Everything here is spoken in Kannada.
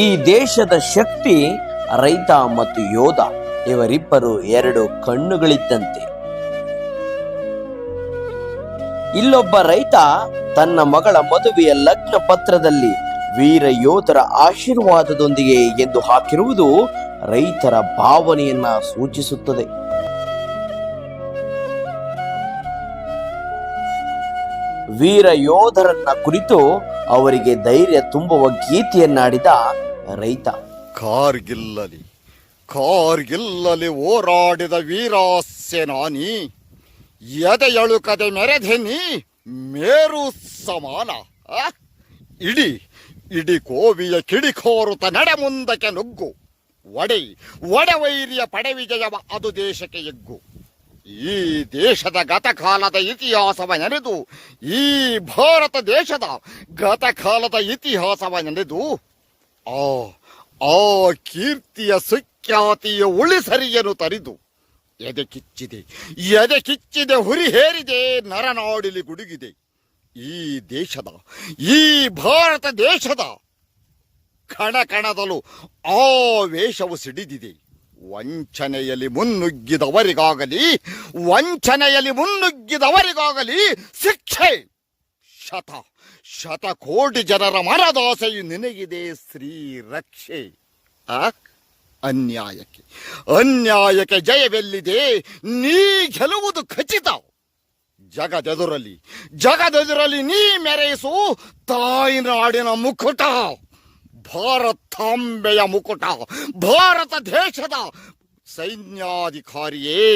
ಈ ದೇಶದ ಶಕ್ತಿ ರೈತ ಮತ್ತು ಯೋಧ ಇವರಿಬ್ಬರು ಎರಡು ಕಣ್ಣುಗಳಿದ್ದಂತೆ. ಇಲ್ಲೊಬ್ಬ ರೈತ ತನ್ನ ಮಗಳ ಮದುವೆಯ ಲಗ್ನ ಪತ್ರದಲ್ಲಿ ವೀರ ಯೋಧರ ಆಶೀರ್ವಾದದೊಂದಿಗೆ ಎಂದು ಹಾಕಿರುವುದು ರೈತರ ಭಾವನೆಯನ್ನ ಸೂಚಿಸುತ್ತದೆ. ವೀರ ಯೋಧರನ್ನ ಕುರಿತು ಅವರಿಗೆ ಧೈರ್ಯ ತುಂಬುವ ಗೀತೆಯನ್ನಾಡಿದ ರೈತ. ಕಾರ್ಗಿಲ್ಲಲಿ ಹೋರಾಡಿದ ವೀರಾಸ್ಯನಾನಿ, ಎದೆಯಳುಕದೆ ಮೆರೆಧೆನಿ ಮೇರು ಸಮಾನ. ಇಡಿ ಕೋವಿಯ ಕಿಡಿಕೋರುತ ನಡೆ ಮುಂದಕ್ಕೆ ನುಗ್ಗು, ಒಡೆವೈರಿಯ ಪಡೆವಿಜಯವ ಅದು ದೇಶಕ್ಕೆ ಎಗ್ಗು. ಈ ದೇಶದ ಗತಕಾಲದ ಇತಿಹಾಸವ ನೆನೆದು, ಈ ಭಾರತ ದೇಶದ ಗತಕಾಲದ ಇತಿಹಾಸವ ನೆನೆದು ಆ ಕೀರ್ತಿಯ ಸುಖ್ಯಾತಿಯ ಉಳಿಸರಿಯನ್ನು ತರಿದು ಎದೆ ಕಿಚ್ಚಿದೆ ಹುರಿ ಹೇರಿದೆ, ನರನಾಡಿಲಿ ಗುಡುಗಿದೆ. ಈ ಭಾರತ ದೇಶದ ಕಣಕಣದಲ್ಲೂ ಆವೇಶವು ಸಿಡಿದಿದೆ. ವಂಚನೆಯಲ್ಲಿ ಮುನ್ನುಗ್ಗಿದವರಿಗಾಗಲಿ ಶಿಕ್ಷೆ. ಶತಕೋಟಿ ಜನರ ಮನದಾಸೆಯು ನಿನಗಿದೆ ಶ್ರೀರಕ್ಷೆ. ಅನ್ಯಾಯಕ್ಕೆ ಜಯವೆಲ್ಲಿದೆ, ನೀ ಗೆಲ್ಲುವುದು ಖಚಿತ. ಜಗದೆದುರಲ್ಲಿ ನೀ ಮೆರೆಸು ತಾಯಿನಾಡಿನ ಮುಕುಟ, ಭಾರತಾಂಬೆಯ ಮುಕುಟ, ಭಾರತ ದೇಶದ ಸೈನ್ಯಾಧಿಕಾರಿಯೇ.